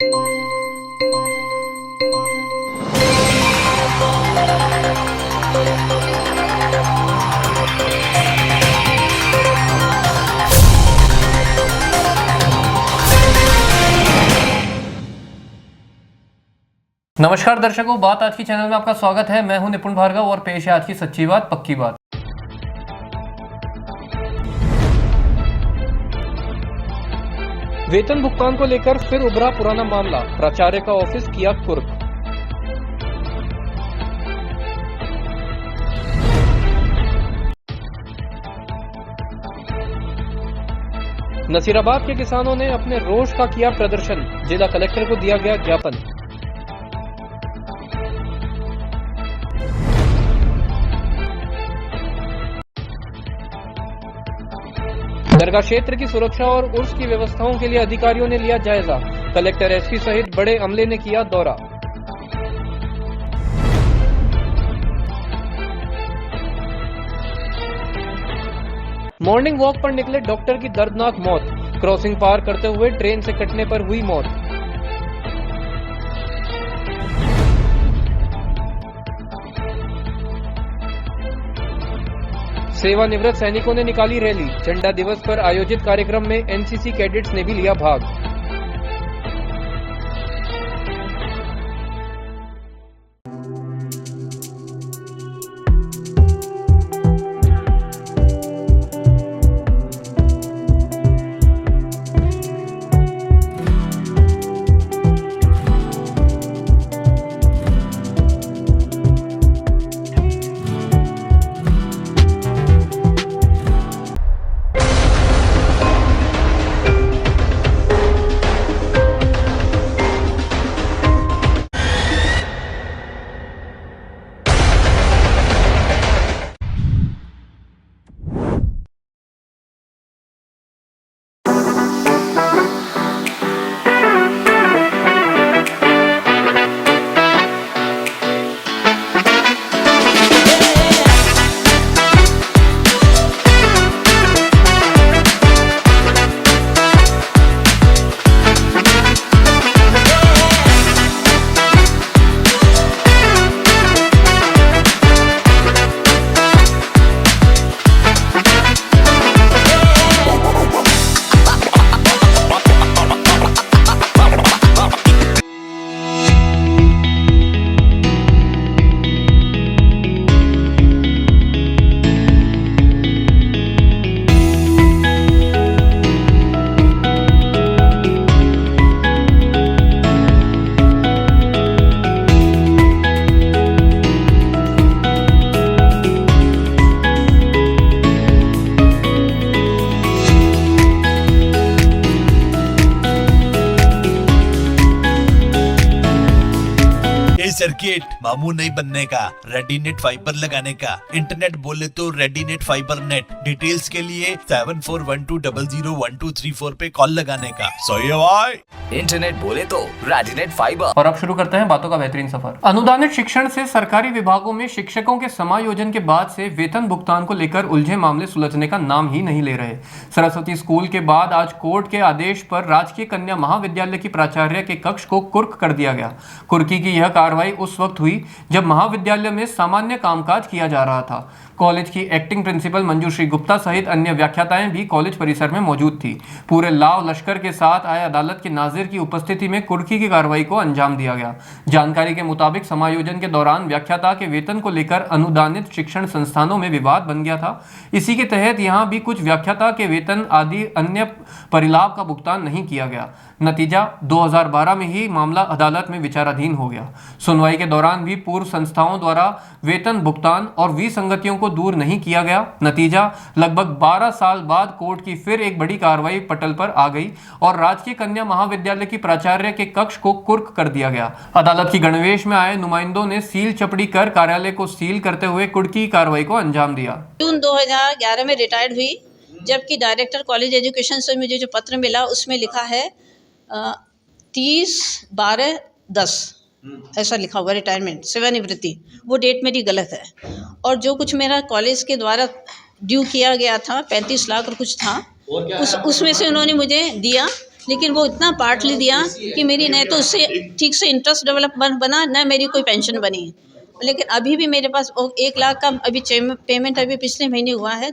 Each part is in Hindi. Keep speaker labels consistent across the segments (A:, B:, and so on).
A: नमस्कार दर्शकों, बात आज की चैनल में आपका स्वागत है। मैं हूं निपुण भार्गव और पेश है आज की सच्ची बात पक्की बात।
B: वेतन भुगतान को लेकर फिर उभरा पुराना मामला, प्राचार्य का ऑफिस किया कुर्क। नसीराबाद के किसानों ने अपने रोष का किया प्रदर्शन, जिला कलेक्टर को दिया गया ज्ञापन। दरगाह क्षेत्र की सुरक्षा और उर्स की व्यवस्थाओं के लिए अधिकारियों ने लिया जायजा, कलेक्टर एसपी सहित बड़े अमले ने किया दौरा। मॉर्निंग वॉक पर निकले डॉक्टर की दर्दनाक मौत, क्रॉसिंग पार करते हुए ट्रेन से कटने पर हुई मौत। सेवानिवृत्त सैनिकों ने निकाली रैली, झंडा दिवस पर आयोजित कार्यक्रम में एनसीसी कैडेट्स ने भी लिया भाग।
C: सर्किट मामू नहीं बनने का, रेडीनेट फाइबर लगाने का, इंटरनेट बोले तो रेडीनेट फाइबर नेट। डिटेल्स के लिए 7412001234 पे कॉल लगाने का। सही है भाई,
D: इंटरनेट बोले तो रेडीनेट फाइबर।
A: और अब शुरू करते हैं बातों का बेहतरीन सफर। अनुदानित शिक्षण से सरकारी विभागों में शिक्षकों के समायोजन के बाद से वेतन भुगतान को लेकर उलझे मामले सुलझने का नाम ही नहीं ले रहे। सरस्वती स्कूल के बाद आज कोर्ट के आदेश पर राजकीय कन्या महाविद्यालय की प्राचार्य के कक्ष को कुर्क कर दिया गया। कुर्की की यह कार्रवाई उस वक्त हुई जब महाविद्यालय में सामान्य कामकाज किया जा रहा था। कॉलेज की एक्टिंग प्रिंसिपल मंजूश्री गुप्ता सहित अन्य व्याख्याताएं भी कॉलेज परिसर में मौजूद थी। पूरे लाव लश्कर के साथ आए अदालत के नाजिर की उपस्थिति में कुर्की की कार्रवाई को अंजाम दिया गया। जानकारी के मुताबिक समायोजन के दौरान व्याख्याता के वेतन को लेकर अनुदानित शिक्षण संस्थानों में विवाद बन गया था। इसी के तहत यहां भी कुछ व्याख्याता के वेतन आदि अन्य परिलाभ का भुगतान नहीं किया गया। नतीजा 2012 में ही मामला अदालत में विचाराधीन हो गया। सुनवाई के दौरान भी पूर्व संस्थाओं द्वारा वेतन भुगतान और विसंगतियों को दूर नहीं किया गया। नतीजा लगभग 12 साल बाद कोर्ट की फिर एक बड़ी कार्रवाई पटल पर आ गई और राजकीय कन्या महाविद्यालय की प्राचार्य के कक्ष को कुर्क कर दिया गया। अदालत की गणवेश में आए नुमाइंदों ने सील चपड़ी कर कार्यालय को सील करते हुए कुर्की कार्रवाई को अंजाम दिया।
E: जून 2011 में रिटायर्ड हुई, जबकि डायरेक्टर कॉलेज एजुकेशन से मुझे जो पत्र मिला उसमें लिखा है 30/12/10 ऐसा लिखा हुआ रिटायरमेंट सेवानिवृत्ति। वो डेट मेरी गलत है। और जो कुछ मेरा कॉलेज के द्वारा ड्यू किया गया था 35 लाख और कुछ था, उसमें से उन्होंने मुझे दिया लेकिन वो इतना पार्टली दिया कि मेरी न तो उससे ठीक से इंटरेस्ट डेवलप बना, न मेरी कोई पेंशन बनी। लेकिन अभी भी मेरे पास 1 लाख का अभी पेमेंट अभी पिछले महीने हुआ है,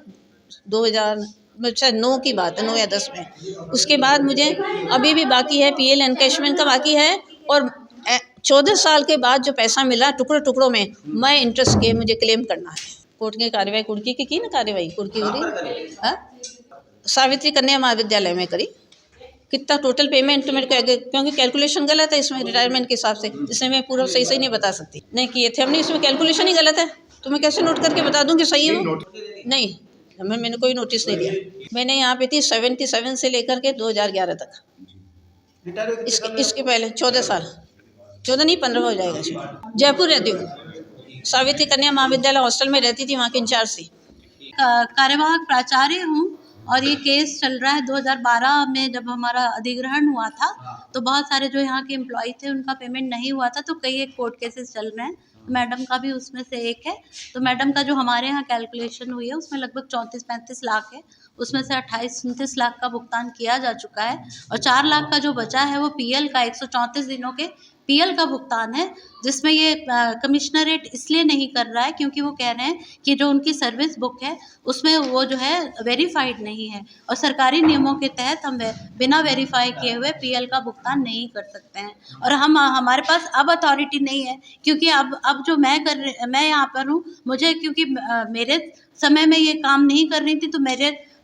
E: 2009 की बात है, 9 या 10 में। उसके बाद मुझे अभी भी बाकी है, PL एनकैशमेंट का बाकी है, और 14 साल के बाद जो पैसा मिला टुकड़ों में, मैं इंटरेस्ट के मुझे क्लेम करना है। कोर्ट की कार्रवाई कुर्की की ना, कार्रवाई कुर्की हो रही, हाँ, सावित्री कन्या महाविद्यालय में करी। कितना टोटल पेमेंट मेरे को, क्योंकि कैलकुलेशन गलत है इसमें रिटायरमेंट के हिसाब से, इसलिए मैं पूरा सही नहीं बता सकती। नहीं किए थे हमने, इसमें कैलकुलेशन ही गलत है, तो मैं कैसे नोट करके बता दूँ कि सही है वो? नहीं, मैंने कोई नोटिस नहीं दिया। मैंने यहाँ पे थी 77 से लेकर के 2011 तक। इसके पहले 14 साल, 14 नहीं 15 हो जाएगा। जयपुर रहती हूँ, सावित्री कन्या महाविद्यालय हॉस्टल में रहती थी, वहाँ के इंचार्ज थी।
F: कार्यवाहक प्राचार्य हूँ और ये केस चल रहा है 2012 में, जब हमारा अधिग्रहण हुआ था तो बहुत सारे जो यहाँ के एम्प्लॉय थे उनका पेमेंट नहीं हुआ था, तो कई एक कोर्ट केसेस चल रहे हैं। मैडम का भी उसमें से एक है। तो मैडम का जो हमारे यहाँ कैलकुलेशन हुई है उसमें लगभग 34-35 लाख है, उसमें से 28-29 लाख का भुगतान किया जा चुका है, और 4 लाख का जो बचा है वो PL का 134 दिनों के PL का भुगतान है, जिसमें ये कमिश्नरेट इसलिए नहीं कर रहा है क्योंकि वो कह रहे हैं कि जो उनकी सर्विस बुक है उसमें वो जो है वेरीफाइड नहीं है, और सरकारी नियमों के तहत हम बिना वेरीफाई किए हुए PL का भुगतान नहीं कर सकते हैं। और हमारे पास अब अथॉरिटी नहीं है, क्योंकि अब जो मैं यहाँ पर हूँ, मुझे क्योंकि मेरे समय में ये काम नहीं कर रही थी, तो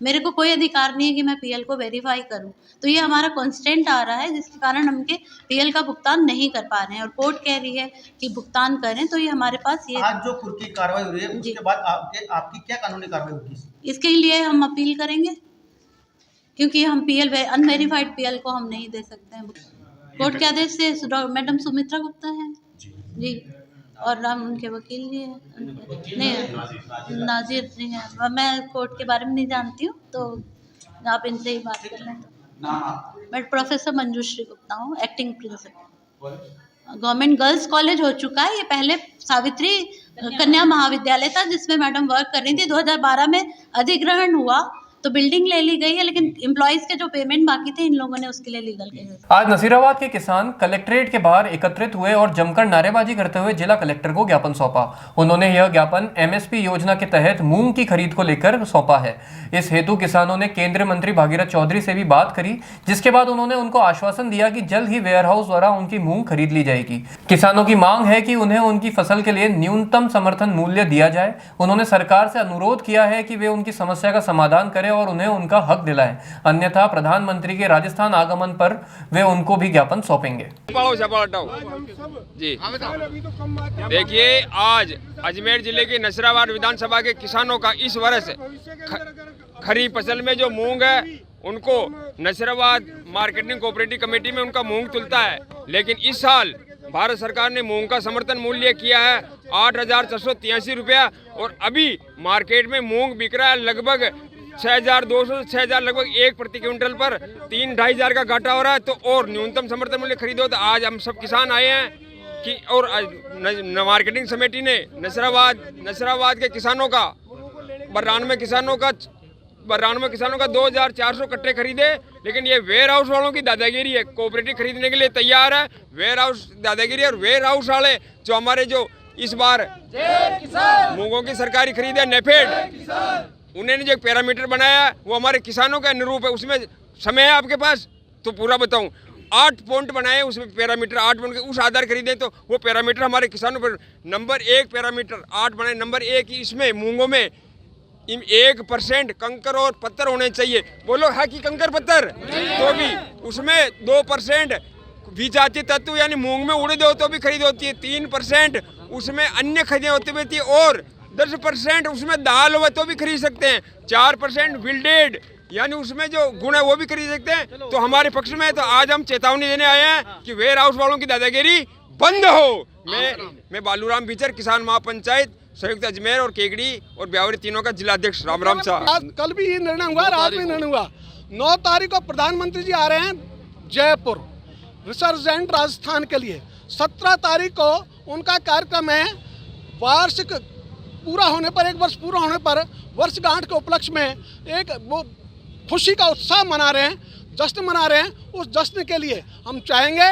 F: मेरे को कोई अधिकार नहीं है कि मैं PL को वेरीफाई करूं। तो ये हमारा कॉन्स्टेंट आ रहा है, जिसके कारण हम के PL का भुगतान नहीं कर पा रहे हैं, और कोर्ट कह रही है कि भुगतान करें। तो ये हमारे पास ये
G: आज जो कुर्की कार्रवाई हो रही है, उसके बाद आपकी क्या कानूनी कार्रवाई होगी?
F: इसके लिए हम अपील करेंगे, क्योंकि हम अनवेरीफाइड PL को हम नहीं दे सकते हैं। कोर्ट के आदेश से मैडम सुमित्रा गुप्ता है जी, और हम उनके वकील भी हैं, नहीं नाजिर नहीं है। मैं कोर्ट के बारे में नहीं जानती हूँ, तो आप इनसे ही बात कर लें। मैं प्रोफेसर मंजूश्री गुप्ता हूँ, acting principal. Government girls college हो चुका है, ये पहले सावित्री कन्या महाविद्यालय था जिसमें मैडम वर्क कर रही थी। 2012 में अधिग्रहण हुआ तो बिल्डिंग ले ली गई है, लेकिन एम्प्लॉइज के जो पेमेंट बाकी थे इन लोगों ने उसके लिए लीगल केस।
A: आज नसीराबाद के किसान कलेक्ट्रेट के बाहर एकत्रित हुए और जमकर नारेबाजी करते हुए जिला कलेक्टर को ज्ञापन सौंपा। उन्होंने यह ज्ञापन MSP योजना के तहत मूंग की खरीद को लेकर सौंपा है। इस हेतु किसानों ने केंद्रीय मंत्री भागीरथ चौधरी से भी बात करी, जिसके बाद उन्होंने उनको आश्वासन दिया कि जल्द ही वेयर हाउस द्वारा उनकी मूंग खरीद ली जाएगी। किसानों की मांग है कि उन्हें उनकी फसल के लिए न्यूनतम समर्थन मूल्य दिया जाए। उन्होंने सरकार से अनुरोध किया है कि वे उनकी समस्या का समाधान करें और उन्हें उनका हक दिलाएं, अन्यथा प्रधानमंत्री के राजस्थान आगमन पर वे उनको भी ज्ञापन सौंपेंगे।
H: जी देखिए, आज अजमेर जिले के नसीराबाद विधानसभा के किसानों का इस वर्ष खरीफ फसल में जो मूंग है उनको नसीराबाद मार्केटिंग कोऑपरेटिव कमेटी में उनका मूंग तुलता है, लेकिन इस साल भारत सरकार ने मूंग का समर्थन मूल्य किया है 8,483 रुपया, और अभी मार्केट में मूंग बिक रहा है लगभग 6,200 से 6,000 लगभग 1 प्रति क्विंटल पर 3-2.5 हज़ार का घाटा हो रहा है। तो और न्यूनतम समर्थन मूल्य खरीदो। तो आज हम सब किसान आए हैं कि और मार्केटिंग समिति ने नसीराबाद के किसानों का 92 किसानों का 2,400 कट्टे खरीदे, लेकिन ये वेयर हाउस वालों की दादागिरी है। कोऑपरेटिव खरीदने के लिए तैयार है, वेयर हाउस दादागिरी, और वेयर हाउस वाले जो हमारे जो इस बार मूंगों की सरकारी खरीद है नेफेड, उन्होंने जो एक पैरामीटर बनाया है वो हमारे किसानों के अनुरूप है। उसमें समय है आपके पास तो पूरा बताऊं, 8 पॉइंट बनाए, उसमें पैरामीटर 8 पॉइंट के उस आधार खरीदें तो वो पैरामीटर हमारे किसानों पर नंबर 1 पैरामीटर 8 बनाए। नंबर 1 इसमें मूंगों में 1% कंकर और पत्थर होने चाहिए। बोलो है कि कंकर पत्थर, तो भी उसमें 2% विजातीय तत्व यानी मूंग में उड़द हो तो भी खरीद होती है, 3% उसमें अन्य खरीदें होती होती है, और 10% उसमें दाल हो तो भी खरीद सकते हैं, 4% विल्डेड यानी उसमें जो गुण है वो भी खरीद सकते हैं। तो हमारे पक्ष में तो आज हम चेतावनी देने आए हैं कि वेयर हाउस वालों की दादागिरी बंद हो। मैं बालूराम बीचर, किसान महापंचायत संयुक्त अजमेर और केगड़ी और ब्यावरी तीनों का जिलाध्यक्ष। राम राम साहब।
I: कल भी ये निर्णय हुआ, रात में निर्णय हुआ। 9 तारीख को प्रधानमंत्री जी आ रहे हैं जयपुर रिसर्जेंट राजस्थान के लिए। 17 तारीख को उनका कार्यक्रम है, वार्षिक पूरा होने पर, 1 वर्ष पूरा होने पर वर्षगांठ के उपलक्ष्य में एक वो खुशी का उत्साह मना रहे हैं। जश्न मना रहे हैं, उस जश्न के लिए हम चाहेंगे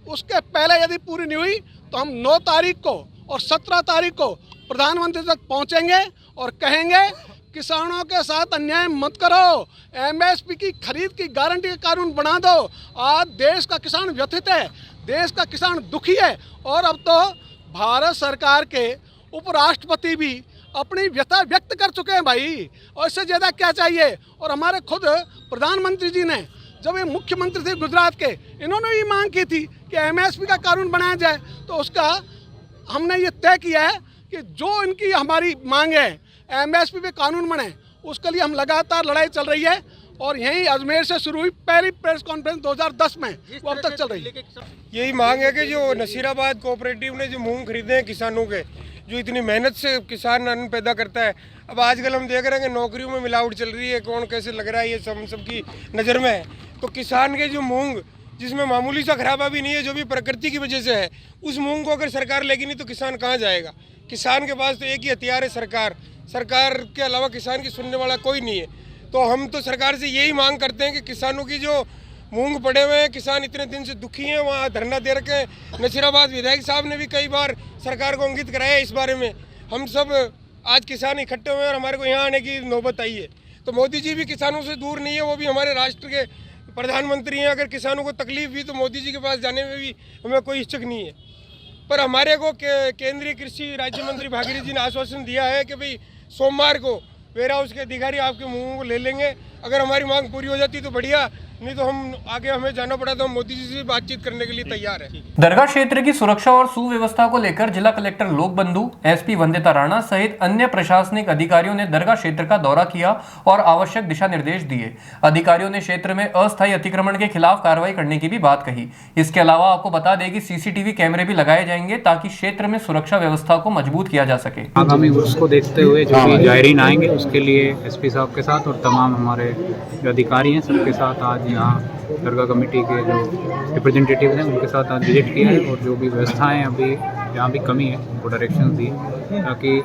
I: उसके पहले यदि पूरी नहीं हुई तो हम 9 तारीख को और 17 तारीख को प्रधानमंत्री तक पहुंचेंगे और कहेंगे किसानों के साथ अन्याय मत करो, एमएसपी की खरीद की गारंटी का कानून बना दो। आज देश का किसान व्यथित है, देश का किसान दुखी है और अब तो भारत सरकार के उपराष्ट्रपति भी अपनी व्यथा व्यक्त कर चुके हैं भाई, और इससे ज़्यादा क्या चाहिए। और हमारे खुद प्रधानमंत्री जी ने जब ये मुख्यमंत्री थे गुजरात के, इन्होंने भी मांग की थी कि एमएसपी का कानून बनाया जाए, तो उसका हमने ये तय किया है कि जो इनकी हमारी मांग है एमएसपी पे कानून बने, उसके लिए हम लगातार लड़ाई चल रही है। और यही अजमेर से शुरू हुई पहली प्रेस कॉन्फ्रेंस 2010 में, वो अब तक चल रही है।
J: यही मांग है कि जो नसीराबाद कोऑपरेटिव ने जो मूंग खरीदे हैं किसानों के, जो इतनी मेहनत से किसान अन्न पैदा करता है, अब आजकल हम देख रहे हैं कि नौकरियों में मिलावट चल रही है, कौन कैसे लग रहा है ये सब सबकी नज़र में है। तो किसान के जो मूंग जिसमें मामूली सा खराबा भी नहीं है, जो भी प्रकृति की वजह से है, उस मूंग को अगर सरकार लेगी नहीं तो किसान कहाँ जाएगा। किसान के पास तो एक ही हथियार है सरकार के अलावा किसान की सुनने वाला कोई नहीं है। तो हम तो सरकार से यही मांग करते हैं कि किसानों की जो मूंग पड़े हुए हैं, किसान इतने दिन से दुखी हैं, वहाँ धरना दे रखे हैं। नसीराबाद विधायक साहब ने भी कई बार सरकार को अंकित कराया इस बारे में। हम सब आज किसान इकट्ठे हुए हैं और हमारे को यहाँ आने की नौबत आई है। तो मोदी जी भी किसानों से दूर नहीं है, वो भी हमारे राष्ट्र के प्रधानमंत्री हैं। अगर किसानों को तकलीफ हुई तो मोदी जी के पास जाने में भी हमें कोई हिचक नहीं है। पर हमारे को केंद्रीय कृषि राज्य मंत्री भागीरथ जी ने आश्वासन दिया है कि भाई सोमवार को वेयर हाउस के अधिकारी आपके मूंगों को ले लेंगे। अगर हमारी मांग पूरी हो जाती तो बढ़िया, नहीं तो हम आगे हमें जाना पड़ा तो हम मोदी जी से बातचीत करने के लिए तैयार है।
A: दरगाह क्षेत्र की सुरक्षा और सुव्यवस्था को लेकर जिला कलेक्टर लोकबंधु, एसपी वंदिता राणा सहित अन्य प्रशासनिक अधिकारियों ने दरगाह क्षेत्र का दौरा किया और आवश्यक दिशा निर्देश दिए। अधिकारियों ने क्षेत्र में अस्थायी अतिक्रमण के खिलाफ कार्रवाई करने की भी बात कही। इसके अलावा आपको बता दें कि सीसीटीवी कैमरे भी लगाए जाएंगे ताकि क्षेत्र में सुरक्षा व्यवस्था को मजबूत किया जा सके।
K: आगामी उर्स को देखते हुए जो भी जायरीन आएंगे उसके लिए एसपी साहब के साथ और तमाम हमारे जो अधिकारी हैं सबके साथ आज यहाँ दरगाह कमेटी के जो रिप्रेजेंटेटिव हैं उनके साथ आज विजिट किया है और जो भी व्यवस्थाएं अभी जहाँ भी कमी है उनको डायरेक्शन दी ताकि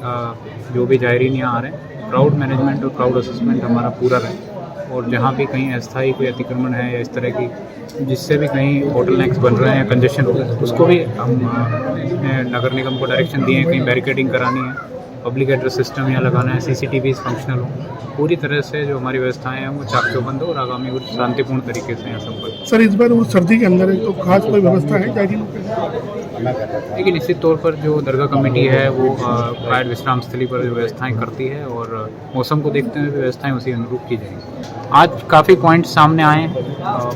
K: जो भी जायरीन यहाँ आ रहे हैं क्राउड मैनेजमेंट और क्राउड असेसमेंट हमारा पूरा रहे और जहाँ भी कहीं अस्थायी कोई अतिक्रमण है या इस तरह की जिससे भी कहीं बोटलनेक्स बन रहे हैं, कंजेशन हो रहा है, उसको भी हम नगर निगम को डायरेक्शन दिए हैं। कहीं बैरिकेडिंग करानी है, पब्लिक एड्रेस सिस्टम यहाँ लगाना है, सीसीटीवी फंक्शनल हो, पूरी तरह से जो हमारी व्यवस्थाएं हैं वो चाक चौबंद हो और आगामी वो शांतिपूर्ण तरीके से यहाँ संपन्न।
L: सर इस बार वो सर्दी के अंदर है तो खास कोई व्यवस्था है क्या?
K: देखिए निश्चित तौर पर जो दरगाह कमेटी है वो प्राइड विश्राम स्थली पर जो व्यवस्थाएं करती है और मौसम को देखते हुए व्यवस्थाएं उसी अनुरूप की जाएंगी। आज काफ़ी पॉइंट्स सामने आए,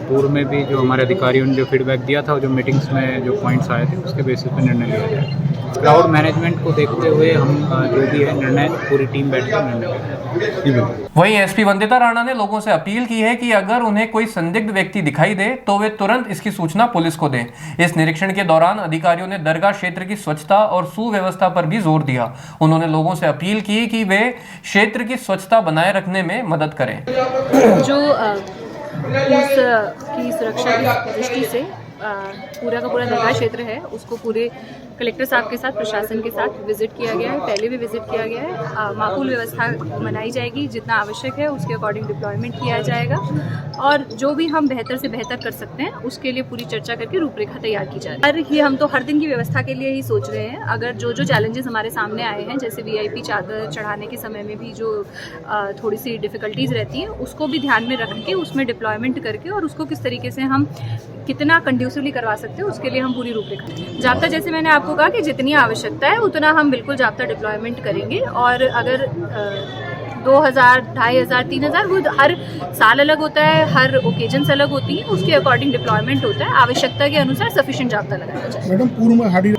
K: पूर्व में भी जो हमारे अधिकारियों ने जो फीडबैक दिया था, जो मीटिंग्स में जो पॉइंट्स आए थे उसके बेसिस पर निर्णय लिया जाए। क्राउड मैनेजमेंट को देखते हुए हम जो भी है निर्णय पूरी टीम बैठकर निर्णय लेंगे।
A: वहीं एसपी वंदिता राणा ने लोगों से अपील की है कि अगर उन्हें कोई संदिग्ध व्यक्ति दिखाई दे तो वे तुरंत इसकी सूचना पुलिस को दें। इस निरीक्षण के दौरान अधिकारियों ने दरगाह क्षेत्र की स्वच्छता और सुव्यवस्था पर भी जोर दिया। उन्होंने लोगों से अपील की कि वे क्षेत्र की स्वच्छता बनाए रखने में मदद करें।
M: जो की सुरक्षा की दृष्टि से पूरा का पूरा दरगाह क्षेत्र है उसको पूरे कलेक्टर साहब के साथ प्रशासन के साथ विजिट किया गया है, पहले भी विजिट किया गया है। माकूल व्यवस्था बनाई जाएगी, जितना आवश्यक है उसके अकॉर्डिंग डिप्लॉयमेंट किया जाएगा और जो भी हम बेहतर से बेहतर कर सकते हैं उसके लिए पूरी चर्चा करके रूपरेखा तैयार की जाए। हर ही हम तो हर दिन की व्यवस्था के लिए ही सोच रहे हैं। अगर जो चैलेंजेस हमारे सामने आए हैं, जैसे वीआईपी चादर चढ़ाने के समय में भी जो थोड़ी सी डिफ़िकल्टीज़ रहती हैं, उसको भी ध्यान में रख के उसमें डिप्लॉयमेंट करके और उसको किस तरीके से हम कितना कंड्यूसिवली करवा सकते हैं उसके लिए हम पूरी रूपरेखा। जाब्ता जैसे मैंने आपको कहा कि जितनी आवश्यकता है उतना हम बिल्कुल जाब्ता डिप्लॉयमेंट करेंगे और अगर 2000, 2500, 3000 वो हर साल अलग होता है, हर ओकेजन्स अलग होती हैं, उसके अकॉर्डिंग डिप्लॉयमेंट होता है। आवश्यकता के अनुसार सफिशिएंट जाब्ता लगाया जाए।
L: मैडम पूर्व में हाड़ी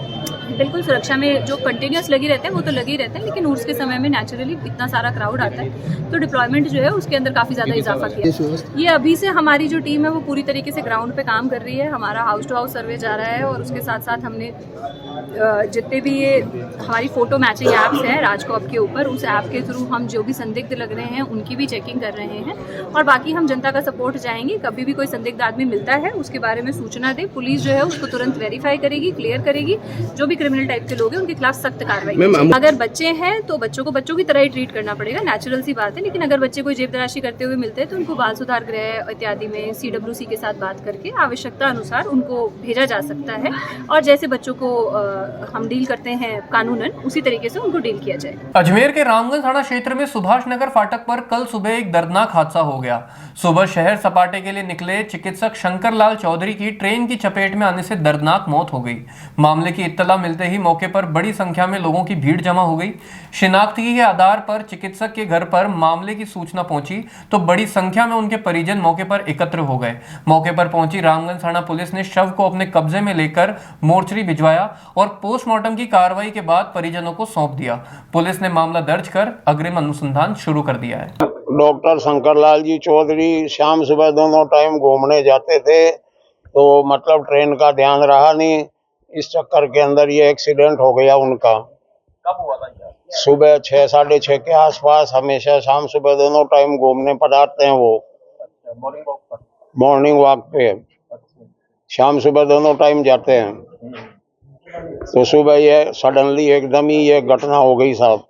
M: बिल्कुल सुरक्षा में जो कंटिन्यूस लगी रहते हैं वो तो लगे ही रहते हैं, लेकिन उर्स के समय में नेचुरली इतना सारा क्राउड आता है तो डिप्लॉयमेंट जो है उसके अंदर काफ़ी ज़्यादा इजाफा किया। ये अभी से हमारी जो टीम है वो पूरी तरीके से ग्राउंड पे काम कर रही है। हमारा हाउस टू हाउस सर्वे जा रहा है और उसके साथ साथ हमने जितने भी ये हमारी फ़ोटो मैचिंग ऐप्स हैं राजकॉप के ऊपर, उस ऐप के थ्रू हम जो भी संदिग्ध लग रहे हैं उनकी भी चेकिंग कर रहे हैं और बाकी हम जनता का सपोर्ट चाहेंगे। कभी भी कोई संदिग्ध आदमी मिलता है उसके बारे में सूचना दे, पुलिस जो है उसको तुरंत वेरीफाई करेगी, क्लियर करेगी। जो भी क्रिमिनल टाइप के लोग हैं उनके खिलाफ सख्त कार्रवाई। अगर बच्चे हैं तो बच्चों को बच्चों की तरह ही ट्रीट करना पड़ेगा, नेचुरल सी बात है। लेकिन अगर बच्चे कोई जेब तराशी करते हुए मिलते हैं तो उनको बाल सुधार गृह इत्यादि में CWC के साथ बात करके आवश्यकता अनुसार उनको भेजा जा सकता है, और जैसे बच्चों को हम डील करते हैं कानूनन उसी तरीके से उनको डील किया जाए।
A: अजमेर के रामगंज थाना क्षेत्र में सुभाष नगर फाटक पर कल सुबह एक दर्दनाक हादसा हो गया। सुबह शहर सपाटे के लिए निकले चिकित्सक शंकर लाल चौधरी की ट्रेन की चपेट में आने से दर्दनाक मौत हो गई। मामले की इत्तला मिलते ही मौके पर बड़ी संख्या में लोगों की भीड़ जमा हो गई। शिनाख्ती के आधार पर चिकित्सक के घर पर मामले की सूचना पहुंची तो बड़ी संख्या में उनके परिजन मौके पर एकत्र हो गए। मौके पर पहुंची रामगंज थाना पुलिस ने शव को अपने कब्जे में लेकर मोर्चरी भिजवाया और पोस्टमार्टम की कार्रवाई के बाद परिजनों को सौंप दिया। पुलिस ने मामला दर्ज कर अग्रिम अनुसंधान शुरू कर दिया है।
N: डॉक्टर शंकरलाल जी चौधरी शाम सुबह दोनों टाइम घूमने जाते थे, तो मतलब ट्रेन का ध्यान रहा नहीं, इस चक्कर के अंदर ये एक्सीडेंट हो गया उनका।
G: कब हुआ था ये?
N: सुबह 6 साढ़े 6 के आसपास। हमेशा शाम सुबह दोनों टाइम घूमने पधारते हैं वो, मॉर्निंग वॉक पे शाम सुबह दोनों टाइम जाते हैं। तो सुबह ये सडनली एकदम ही ये घटना हो गई साहब।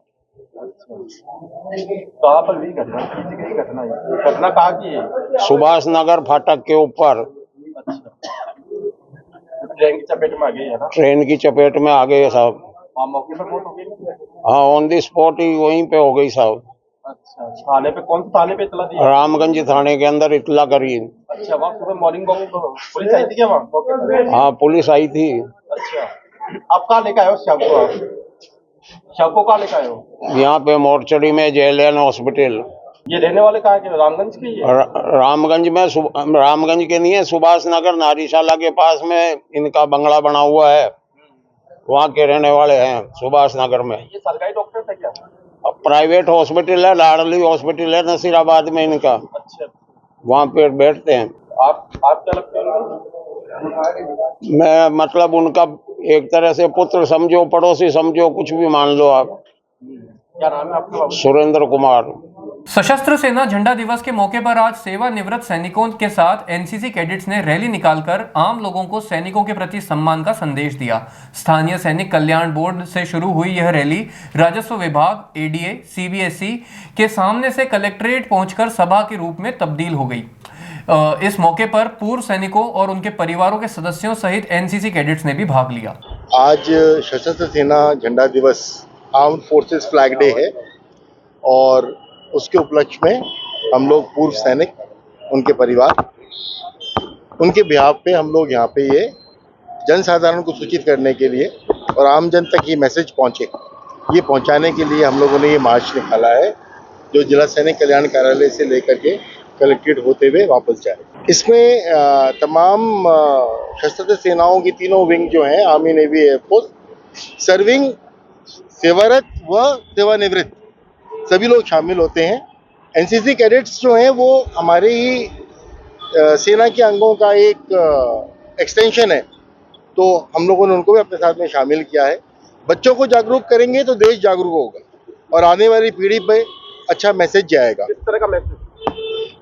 G: कहाँ पर हुई घटना? घटना कहाँ की है?
N: सुभाष नगर फाटक के ऊपर।
G: ट्रेन की चपेट में आ गई है ना?
N: ट्रेन की चपेट में आ गए साहब।
G: मौके पर मौत हो गई?
N: हाँ, ऑन दी स्पॉट ही वहीं पे हो गई साहब।
G: अच्छा, थाने पे कौन से थाने पे इतला दी?
N: रामगंज थाने के अंदर इतला करी।
G: अच्छा, वहाँ सुबह मॉर्निंग वॉक पुलिस आई थी क्या वहाँ?
N: हाँ, पुलिस आई थी।
G: अच्छा, आप कहाँ लेकर आए हो शव को? शव को कहाँ लेकर आए हो?
N: यहाँ पे मोर्चरी में JLN हॉस्पिटल।
G: ये रहने वाले कहाँ के? रामगंज के?
N: रामगंज में रामगंज के नहीं है, सुभाष नगर नारीशाला के पास में इनका बंगला बना हुआ है, वहाँ के रहने वाले हैं सुभाष नगर में।
G: ये सरकारी डॉक्टर था क्या?
N: प्राइवेट हॉस्पिटल है, लाडली हॉस्पिटल है नसीराबाद में इनका।
G: अच्छा,
N: वहाँ पे बैठते हैं।
G: आप क्या लगते हैं?
N: मैं मतलब उनका एक तरह से पुत्र समझो, पड़ोसी समझो, कुछ भी मान लो आप।
G: क्या नाम है आपका?
N: सुरेंद्र कुमार।
A: सशस्त्र सेना झंडा दिवस के मौके पर आज सेवानिवृत्त सैनिकों के साथ NCC कैडेट्स ने रैली निकालकर आम लोगों को सैनिकों के प्रति सम्मान का संदेश दिया। स्थानीय सैनिक कल्याण बोर्ड से शुरू हुई यह रैली राजस्व विभाग, ADA, CBSE के सामने से कलेक्ट्रेट पहुंचकर सभा के रूप में तब्दील हो गई। इस मौके पर पूर्व सैनिकों और उनके परिवारों के सदस्यों सहित NCC कैडेट्स ने भी भाग लिया।
O: आज सशस्त्र सेना झंडा दिवस, आर्म्ड फोर्सेस फ्लैग डे है, और उसके उपलक्ष्य में हम लोग पूर्व सैनिक, उनके परिवार, उनके बिहाफ पे हम लोग यहाँ पे ये जनसाधारण को सूचित करने के लिए और आम जन तक ये मैसेज पहुँचे, ये पहुँचाने के लिए हम लोगों ने ये मार्च निकाला है, जो जिला सैनिक कल्याण कार्यालय से लेकर के कलेक्ट्रेट होते हुए वापस जाए। इसमें तमाम सशस्त्र सेनाओं की तीनों विंग जो हैं, आर्मी, नेवी, एयरफोर्स, सर्विंग, सेवारत व सेवानिवृत्त, सभी लोग शामिल होते हैं। NCC कैडेट्स जो हैं वो हमारे ही सेना के अंगों का एक एक्सटेंशन है, तो हम लोगों ने उनको भी अपने साथ में शामिल किया है। बच्चों को जागरूक करेंगे तो देश जागरूक होगा और आने वाली पीढ़ी पे अच्छा मैसेज जाएगा।
G: किस तरह का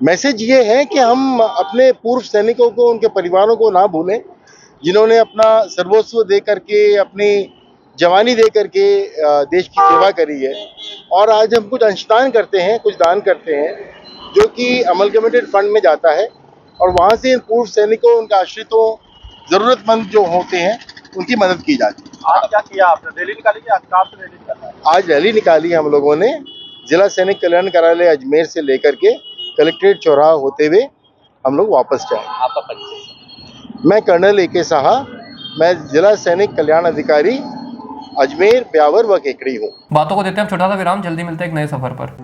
O: मैसेज ये है कि हम अपने पूर्व सैनिकों को, उनके परिवारों को ना भूलें, जिन्होंने अपना सर्वस्व दे करके, अपनी जवानी दे करके देश की सेवा करी है। और आज हम कुछ अंशदान करते हैं, कुछ दान करते हैं, जो कि अमलगमेंटेड फंड में जाता है, और वहाँ से इन पूर्व सैनिकों, उनके आश्रितों, ज़रूरतमंद जो होते हैं, उनकी मदद की जाती है।
G: आज क्या किया आपने? रैली निकाली थी? आज कहाँ से रैली निकाला है?
O: आज रैली निकाली हम लोगों ने जिला सैनिक कल्याण कार्यालय अजमेर से लेकर के कलेक्ट्रेट चौराहा होते हुए हम लोग वापस जाए।
G: आपका परिचय?
O: मैं कर्नल AK साहा, मैं जिला सैनिक कल्याण अधिकारी अजमेर, ब्यावर व केकड़ी हूँ।
A: बातों को देते हैं छोटा सा विराम, जल्दी मिलते हैं एक नए सफर पर।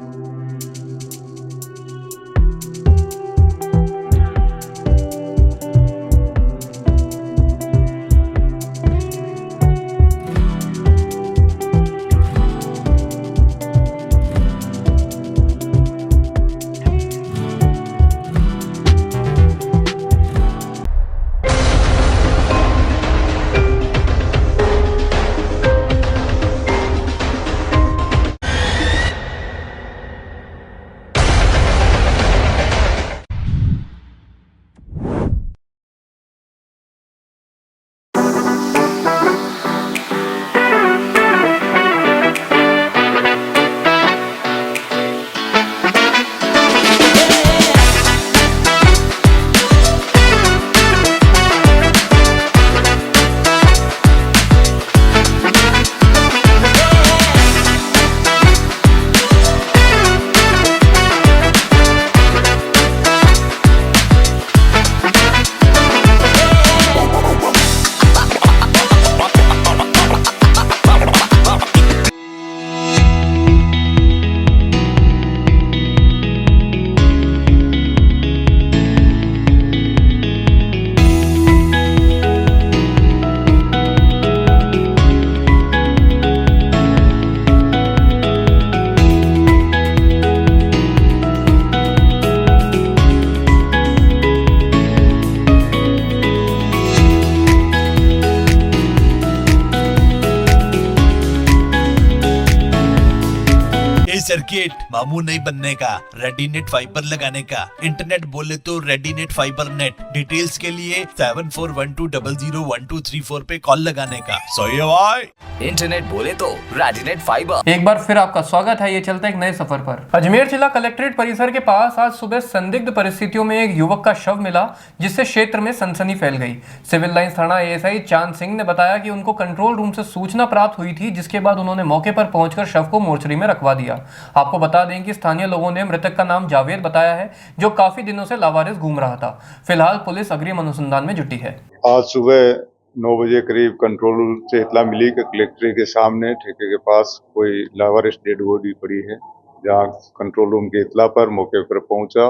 C: सर्किट मामू नहीं बनने का, रेडीनेट फाइबर लगाने का, इंटरनेट बोले तो रेडीनेट फाइबर नेट। डिटेल्स के लिए 7412001234 पे कॉल लगाने का। सही है भाई।
D: इंटरनेट बोले तो रेडिनेट फाइबर।
A: एक बार फिर आपका स्वागत है। ये चलता है एक नए सफर पर। अजमेर जिला कलेक्ट्रेट परिसर के पास आज सुबह संदिग्ध परिस्थितियों में एक युवक का शव मिला, जिससे क्षेत्र में सनसनी फैल गई। सिविल लाइंस थाना एएसआई चांद सिंह ने बताया कि उनको कंट्रोल रूम से सूचना प्राप्त हुई थी, जिसके बाद उन्होंने मौके पर पहुंचकर शव को मोर्चरी में रखवा दिया। आपको बता दें कि स्थानीय लोगों ने मृतक का नाम जावेद बताया है, जो काफी दिनों से लावारिस घूम रहा था। फिलहाल पुलिस अग्रिम अनुसंधान में जुटी है।
P: आज सुबह 9 बजे करीब कंट्रोल रूम से इतला मिली कि कलेक्ट्रेट के सामने ठेके के पास कोई लावारिस डेड बॉडी पड़ी है। जहां कंट्रोल रूम की इतला पर मौके पर पहुंचा,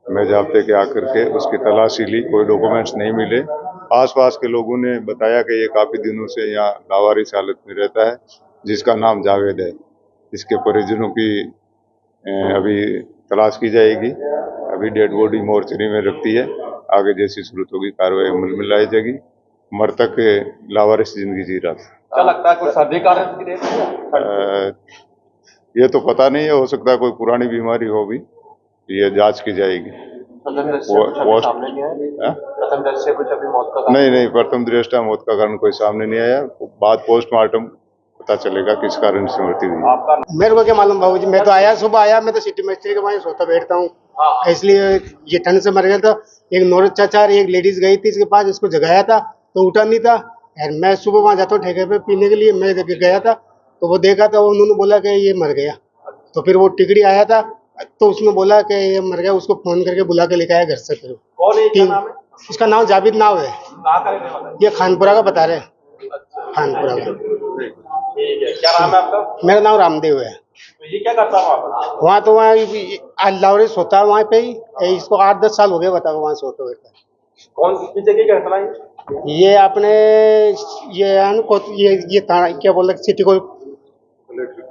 P: मैं जाब्ते के आकर के उसकी तलाशी ली। कोई डॉक्यूमेंट्स नहीं मिले। आसपास के लोगों ने बताया कि ये काफी दिनों से यहाँ लावारिस हालत में रहता है, जिसका नाम जावेद है। इसके परिजनों की अभी तलाश की जाएगी। अभी डेड बॉडी मोर्चरी में रखती है। आगे जैसी सूरत होगी कार्रवाई अमल में लाई जाएगी। मृतक लावारिस जिंदगी जी रहा था।
G: क्या लगता है कोई सर्दी कारण की डेथ?
P: ये तो पता नहीं है, हो सकता है कोई पुरानी बीमारी हो भी। ये जांच की जाएगी।
G: प्रथम दृष्टया कुछ अभी मौत का
P: नहीं, प्रथम दृष्टया मौत का कारण कोई सामने नहीं आया। बाद पोस्टमार्टम पता चलेगा किस कारण से मृत्यु हुई।
Q: मेरे को क्या मालूम बाबूजी, मैं तो आया सुबह आया, मैं तो सिटी मिस्त्री के वहीं सोता बैठता हूँ, इसलिए ये ठंड से मर गया था। एक नौरत चाचा एक लेडीज गई थी इसके पास, इसको जगाया था तो उठा नहीं था। मैं सुबह वहाँ जाता हूँ ठेके पे पीने के लिए, मैं गया था तो वो देखा था, उन्होंने बोला कि ये मर गया। तो फिर वो टिकड़ी आया था तो उसने बोला कि ये मर गया, उसको फोन करके बुला के लेके आया घर से। फिर उसका नाम जावेद नाम है। ये खानपुरा का बता रहे, खानपुरा का।
G: क्या नाम है आपका?
Q: मेरा नाम रामदेव है।
G: तो ये क्या करता है
Q: वहाँ? तो वहाँ लावारिस होता है वहाँ पे ही। इसको 8-10 साल हो गए बताओ वहाँ से होते हुए।
G: कौन सी जगह की घटना है?
Q: ये आपने ये थाना क्या बोल रहे, सिटी को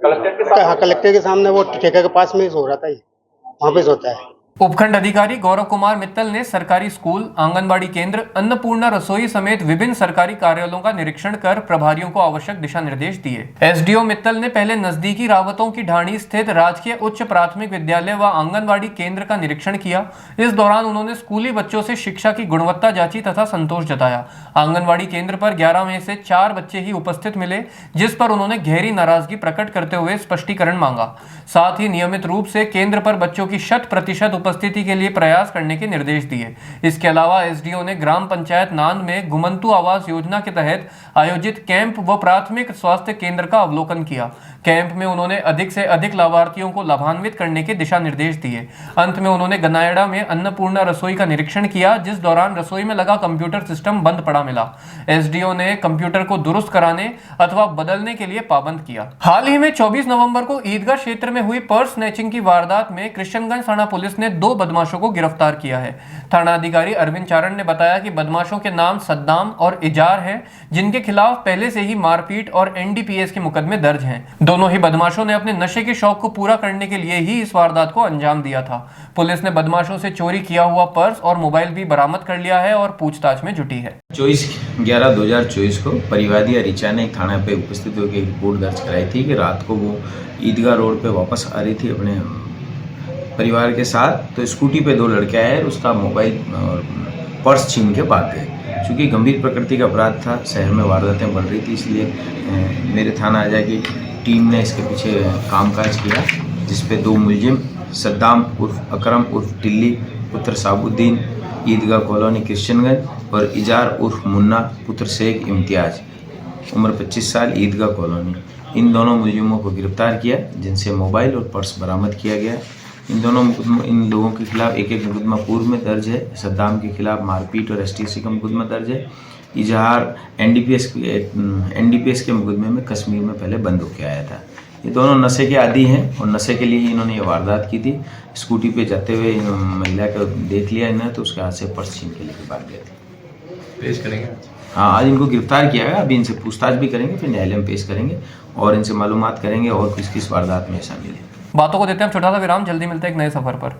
Q: कलेक्टर के सामने वो ठेके के पास में सो रहा था। वहाँ पे सोता है।
A: उपखंड अधिकारी गौरव कुमार मित्तल ने सरकारी स्कूल, आंगनबाड़ी केंद्र, अन्नपूर्णा रसोई समेत विभिन्न सरकारी कार्यालयों का निरीक्षण कर प्रभारियों को आवश्यक दिशा निर्देश दिए। एसडीओ मित्तल ने पहले नजदीकी रावतों की ढाणी स्थित राजकीय उच्च प्राथमिक विद्यालय व आंगनबाड़ी केंद्र का निरीक्षण किया। इस दौरान उन्होंने स्कूली बच्चों से शिक्षा की गुणवत्ता जांची तथा संतोष जताया। आंगनबाड़ी केंद्र पर 11 में से 4 बच्चे ही उपस्थित मिले, जिस पर उन्होंने गहरी नाराजगी प्रकट करते हुए स्पष्टीकरण मांगा। साथ ही नियमित रूप से केंद्र पर बच्चों की 100% उपस्थिति के लिए प्रयास करने के निर्देश दिए। इसके अलावा एसडीओ ने ग्राम पंचायत नांद में घुमंतु आवास योजना के तहत आयोजित कैंप व प्राथमिक स्वास्थ्य केंद्र का अवलोकन किया। कैंप में उन्होंने अधिक से अधिक लाभार्थियों को लाभान्वित करने के दिशा निर्देश दिए। अंत में उन्होंने गनायड़ा में अन्नपूर्णा रसोई का निरीक्षण किया, जिस दौरान रसोई में लगा कंप्यूटर सिस्टम बंद पड़ा मिला। एसडीओ ने कंप्यूटर को दुरुस्त कराने अथवा बदलने के लिए पाबंद किया। हाल ही में 24 नवंबर को ईदगाह क्षेत्र में हुई पर्स स्नैचिंग की वारदात में कृष्णगंज थाना पुलिस ने 2 बदमाशों को गिरफ्तार किया है। थाना अधिकारी अरविंद चारण ने बताया कि बदमाशों के नाम सद्दाम और इजार हैं, जिनके खिलाफ पहले से ही मारपीट और एनडीपीएस के मुकदमे दर्ज हैं। दोनों ही बदमाशों ने अपने नशे के शौक को पूरा करने के लिए ही इस वारदात को अंजाम दिया था। पुलिस ने बदमाशों से चोरी किया हुआ पर्स और मोबाइल भी बरामद कर लिया है और पूछताछ में जुटी है।
R: 24/11/2024 को परिवादी रिचा ने थाना पे उपस्थित होकर रिपोर्ट दर्ज कराई थी कि रात को वो ईदगाह रोड पे वापस आ रही थी अपने परिवार के साथ। तो स्कूटी पे 2 लड़के आए और उसका मोबाइल और पर्स छीन के भाग गए। चूँकि गंभीर प्रकृति का अपराध था, शहर में वारदातें बढ़ रही थी, इसलिए मेरे थाना आजा की टीम ने इसके पीछे कामकाज किया, जिसपे 2 मुलजिम सद्दाम उर्फ अकरम उर्फ टिल्ली पुत्र साबुद्दीन ईदगाह कॉलोनी कृष्णगंज और इजार उर्फ मुन्ना पुत्र शेख इम्तियाज उम्र 25 साल ईदगाह कॉलोनी, इन दोनों मुलजिमों को गिरफ्तार किया, जिनसे मोबाइल और पर्स बरामद किया गया। इन लोगों के खिलाफ एक मुकदमा पूर्व में दर्ज है। सद्दाम के खिलाफ मारपीट और एसटीसी का मुकदमा दर्ज है। इजहार एनडीपीएस के मुकदमे में कश्मीर में पहले बंद होकर आया था। ये दोनों नशे के आदी हैं और नशे के लिए ही इन्होंने ये वारदात की थी। स्कूटी पे जाते हुए महिला को देख लिया इन्होंने, तो उसके हाथ से पर्स छीन के लेके भाग गए थे।
S: पेश करेंगे?
R: हाँ, आज इनको गिरफ्तार किया है। अभी इनसे पूछताछ भी करेंगे, फिर न्यायालय में पेश करेंगे और इनसे मालूमात करेंगे और किस वारदात में शामिल है।
A: बातों को देते हैं छोटा सा विराम, जल्दी मिलते हैं एक नए सफर पर।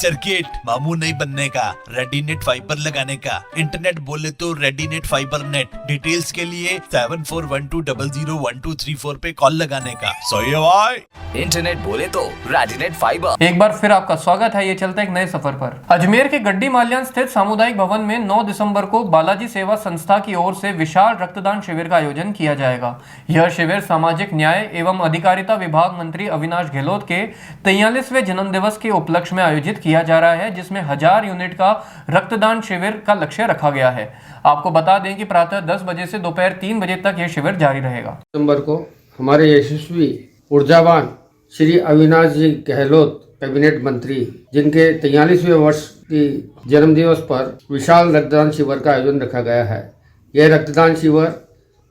C: सर्किट मामू नहीं बनने का, रेडीनेट फाइबर लगाने का, इंटरनेट बोले तो रेडीनेट फाइबर नेट। डिटेल्स के लिए 7412001234 पे कॉल लगाने का। सही है भाई।
D: इंटरनेट बोले तो रेडिनेट फाइबर।
A: एक बार फिर आपका स्वागत है। ये चलता है एक नए सफर पर। अजमेर के गड्डी माल्यान स्थित सामुदायिक भवन में 9 दिसंबर को बालाजी सेवा संस्था की ओर से विशाल रक्तदान शिविर का आयोजन किया जाएगा। यह शिविर सामाजिक न्याय एवं अधिकारिता विभाग मंत्री अविनाश गहलोत के 43वें जन्म दिवस के उपलक्ष्य में आयोजित किया जा रहा है, जिसमें 1000 यूनिट का रक्तदान शिविर का लक्ष्य रखा गया है। आपको बता दें कि प्रातः 10 बजे से दोपहर 3 बजे तक यह शिविर जारी रहेगा।
S: दिसंबर को हमारे यशस्वी ऊर्जावान श्री अविनाश जी गहलोत कैबिनेट मंत्री, जिनके 43वें वर्ष की जन्मदिवस पर विशाल रक्तदान शिविर का आयोजन रखा गया है। यह रक्तदान शिविर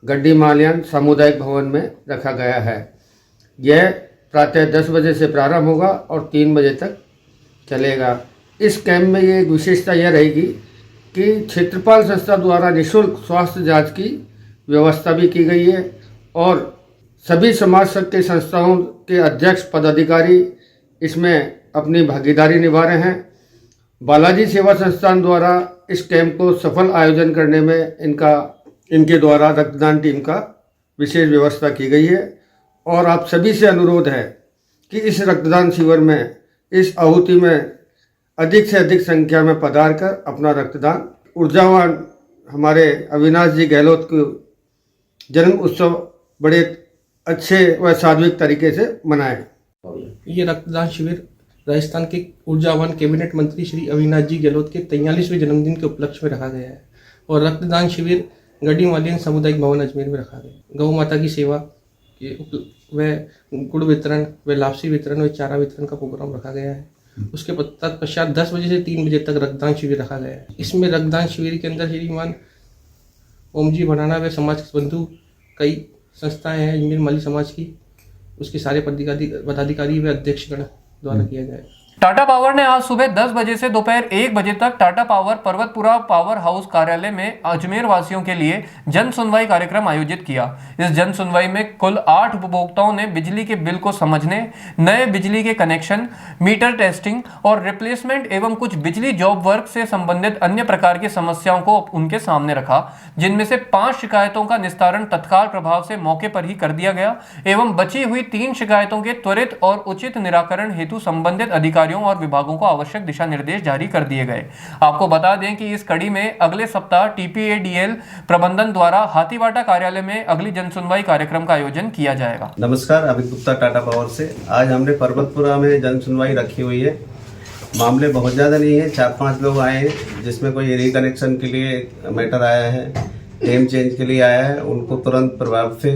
S: गड्डी माल्यान सामुदायिक भवन में रखा गया है। यह प्रातः 10 बजे से प्रारंभ होगा और 3 बजे तक चलेगा। इस कैंप में ये एक विशेषता यह रहेगी कि क्षेत्रपाल संस्था द्वारा निःशुल्क स्वास्थ्य जांच की व्यवस्था भी की गई है और सभी समाज के संस्थाओं के अध्यक्ष पदाधिकारी इसमें अपनी भागीदारी निभा रहे हैं। बालाजी सेवा संस्थान द्वारा इस कैंप को सफल आयोजन करने में इनके द्वारा रक्तदान टीम का विशेष व्यवस्था की गई है और आप सभी से अनुरोध है कि इस रक्तदान शिविर में, इस आहुति में अधिक से अधिक संख्या में पधार कर अपना रक्तदान ऊर्जावान हमारे अविनाश जी गहलोत को जन्म उत्सव बड़े अच्छे व सात्विक तरीके से मनाएं।
T: ये रक्तदान शिविर राजस्थान के ऊर्जावान कैबिनेट मंत्री श्री अविनाश जी गहलोत के 43वें जन्मदिन के उपलक्ष्य में रखा गया है और रक्तदान शिविर गड्डी माल्यान सामुदायिक भवन अजमेर में रखा गया। गौ माता की सेवा व गुड़ वितरण व लापसी वितरण व चारा वितरण का प्रोग्राम रखा गया है। उसके पश्चात 10 बजे से 3 बजे तक रक्तदान शिविर रखा गया है। इसमें रक्तदान शिविर के अंदर श्रीमान ओम जी भराना व समाज बंधु कई संस्थाएं हैं अजमेर माली समाज की, उसके सारे पदाधिकारी व अध्यक्षगण द्वारा किया जाएगा।
A: टाटा पावर ने आज सुबह 10 बजे से दोपहर 1 बजे तक Tata power Parbatpura power house कार्यालय में अजमेर वासियों के लिए जन सुनवाई कार्यक्रम आयोजित किया। इस जन सुनवाई में कुल 8 उपभोक्ताओं ने बिजली के बिल को समझने, नए बिजली के कनेक्शन, मीटर टेस्टिंग और रिप्लेसमेंट एवं कुछ बिजली जॉब वर्क से संबंधित अन्य प्रकार की समस्याओं को उनके सामने रखा, जिनमें से 5 शिकायतों का निस्तारण तत्काल प्रभाव से मौके पर ही कर दिया गया एवं बची हुई 3 शिकायतों के त्वरित और उचित निराकरण हेतु संबंधित अधिकारियों और विभागों को आवश्यक दिशा निर्देश जारी कर दिए गए। आपको बता दें कि इस कड़ी में अगले सप्ताह TPADL प्रबंधन द्वारा हाथीवाटा कार्यालय में अगली जनसुनवाई कार्यक्रम का आयोजन किया जाएगा।
U: नमस्कार, अमित गुप्ता टाटा पावर से। आज हमने पर्वतपुरा में जनसुनवाई रखी हुई है। मामले बहुत ज़्यादा नहीं है, 4-5 लोग आए हैं, जिसमें कोई रिकनेक्शन के लिए मैटर आया है, नेम चेंज के लिए आया है। उनको तुरंत प्रभाव से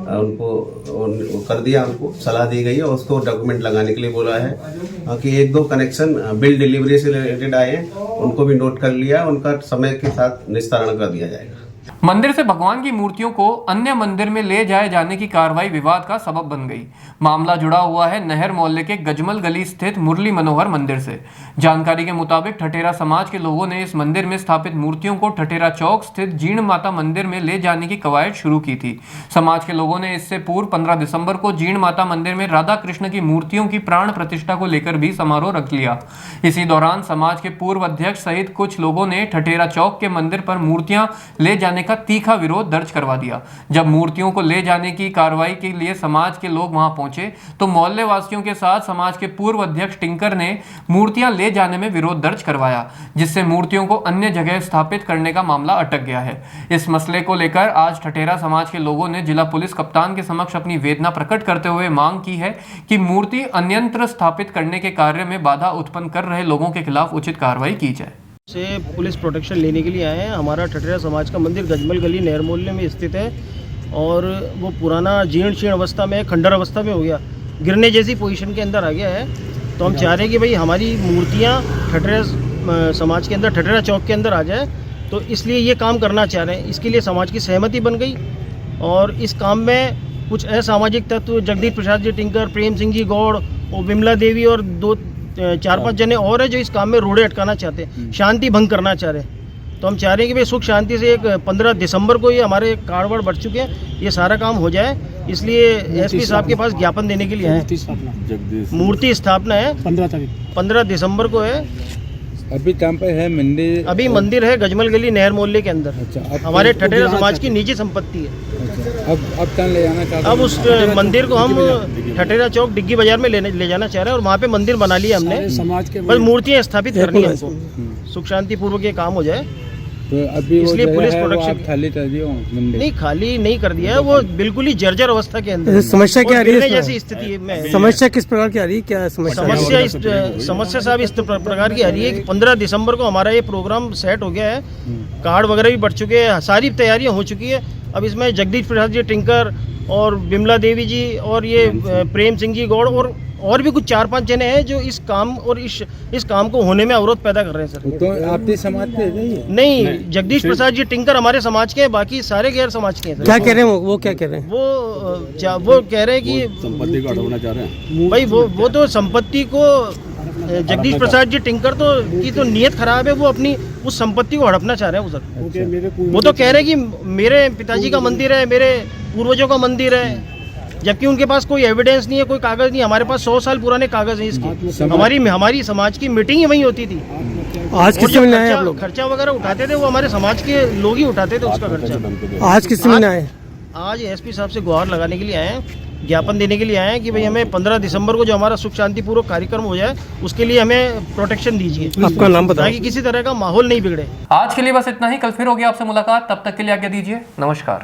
U: उनको कर दिया, उनको सलाह दी गई है और उसको डॉक्यूमेंट लगाने के लिए बोला है कि 1-2 कनेक्शन बिल डिलीवरी से रिलेटेड आए हैं, उनको भी नोट कर लिया, उनका समय के साथ निस्तारण कर दिया जाएगा।
A: मंदिर से भगवान की मूर्तियों को अन्य मंदिर में ले जाए जाने की कार्रवाई विवाद का सबब बन गई। मामला जुड़ा हुआ है नहर मोहल्ले के गजमल गली स्थित मुरली मनोहर मंदिर से। जानकारी के मुताबिक ठठेरा समाज के लोगों ने इस मंदिर में स्थापित मूर्तियों को ठठेरा चौक स्थित जीर्ण माता मंदिर में ले जाने की कवायद शुरू की थी। समाज के लोगों ने इससे पूर्व 15 दिसंबर को जीर्ण माता मंदिर में राधा कृष्ण की मूर्तियों की प्राण प्रतिष्ठा को लेकर भी समारोह रख लिया। इसी दौरान समाज के पूर्व अध्यक्ष सहित कुछ लोगों ने ठठेरा चौक के मंदिर पर मूर्तियां ले जाने का तीखा विरोध दर्ज करवा दिया। जब मूर्तियों को ले जाने की कार्रवाई के लिए समाज के लोग वहां पहुंचे तो मोहल्ले वासियों के साथ समाज के पूर्व अध्यक्ष टिंकर ने मूर्तियां ले जाने में विरोध दर्ज करवाया, जिससे मूर्तियों को अन्य जगह स्थापित करने का मामला अटक गया है। इस मसले को लेकर आज ठठेरा समाज के लोगों ने जिला पुलिस कप्तान के समक्ष अपनी वेदना प्रकट करते हुए मांग की है कि मूर्ति अन्यत्र स्थापित करने के कार्य में बाधा उत्पन्न कर रहे लोगों के खिलाफ उचित कार्रवाई की जाए।
V: से पुलिस प्रोटेक्शन लेने के लिए आए हैं। हमारा ठठेरा समाज का मंदिर गजमल गली नहर मोहल्ले में स्थित है और वो पुराना जीर्ण अवस्था में, खंडर अवस्था में हो गया, गिरने जैसी पोजीशन के अंदर आ गया है। तो हम चाह रहे हैं कि भाई हमारी मूर्तियाँ ठठेरा समाज के अंदर, ठठेरा चौक के अंदर आ जाए, तो इसलिए ये काम करना चाह रहे हैं। इसके लिए समाज की सहमति बन गई और इस काम में कुछ असामाजिक तत्व जगदीश प्रसाद जी टिंकर, प्रेम सिंह जी गौड़ और विमला देवी और 4-5 जने और है जो इस काम में रोड़े अटकाना चाहते हैं, शांति भंग करना चाह रहे हैं। तो हम चाह रहे हैं कि भाई सुख शांति से एक 15 दिसंबर को ये हमारे कार्ड वार्ड बढ़ चुके हैं, ये सारा काम हो जाए इसलिए एसपी साहब के पास ज्ञापन देने के लिए आए। मूर्ति स्थापना है 15 दिसंबर को है।
K: अभी कहाँ पे है मंदिर?
V: अभी मंदिर है गजमल गली नहर मोहल्ले के अंदर। हमारे ठठेरा समाज की निजी संपत्ति है।
K: अब कहाँ ले जाना चाहते?
V: अब उस मंदिर को हम ठठेरा चौक डिग्गी बाजार में ले जाना चाह रहे हैं और वहाँ पे मंदिर बना लिया हमने।
K: समाज के
V: बस मूर्तियाँ स्थापित करनी है हमको, सुख शांति पूर्वक ये काम हो जाए।
K: तो अभी
V: इसलिए पुलिस
K: प्रोडक्शन खाली कर दिया मंदिर?
V: नहीं, खाली नहीं कर दिया है, वो बिल्कुल ही जर्जर अवस्था के अंदर।
B: समस्या क्या आ रही है?
V: जैसी स्थिति में
B: समस्या किस प्रकार की आ रही है? क्या
V: समस्या साहब इस प्रकार की आ रही है कि 15 दिसंबर को हमारा ये प्रोग्राम सेट हो गया है, कार्ड वगैरह भी बढ़ चुके हैं, सारी तैयारियां हो चुकी है। अब इसमें जगदीश प्रसाद जी टिंकर और विमला देवी जी और ये प्रेम सिंह जी गौड़ और भी कुछ 4-5 जने हैं जो इस काम और इस काम को होने में अवरोध पैदा कर रहे हैं सर।
K: तो आपके समाज के
V: नहीं, जगदीश प्रसाद जी टिंकर हमारे समाज के हैं, बाकी सारे गैर समाज के हैं।
B: क्या कह रहे हैं वो? क्या कह रहे हैं
V: वो कह रहे हैं कि
K: संपत्ति को हड़पना चाह रहे हैं
V: भाई। वो तो संपत्ति को जगदीश प्रसाद जी टिंकर की तो नीयत खराब है, वो अपनी उस संपत्ति को हड़पना चाह रहे हैं उधर। वो तो कह रहे हैं कि मेरे पिताजी का मंदिर है, मेरे पूर्वजों का मंदिर है, जबकि उनके पास कोई एविडेंस नहीं है, कोई कागज नहीं। हमारे पास 100 साल पुराने कागज हैं इसके। हमारी समाज की मीटिंग ही वहीं होती थी।
B: आज किस मिलने आए आप लोग?
V: खर्चा वगैरह उठाते थे वो हमारे समाज के लोग ही उठाते थे उसका खर्चा।
B: आज किस मिलने आए?
V: आज एसपी साहब से गुहार लगाने के लिए आए हैं, ज्ञापन देने के लिए आए हैं कि भाई हमें 15 दिसंबर को जो हमारा सुख शांतिपूर्वक कार्यक्रम हो जाए उसके लिए हमें प्रोटेक्शन दीजिए।
B: आपका नाम बताओ।
V: ताकि किसी तरह का माहौल नहीं बिगड़े।
A: आज के लिए बस इतना ही। कल फिर होगी आपसे मुलाकात, तब तक के लिए आज्ञा दीजिए। नमस्कार।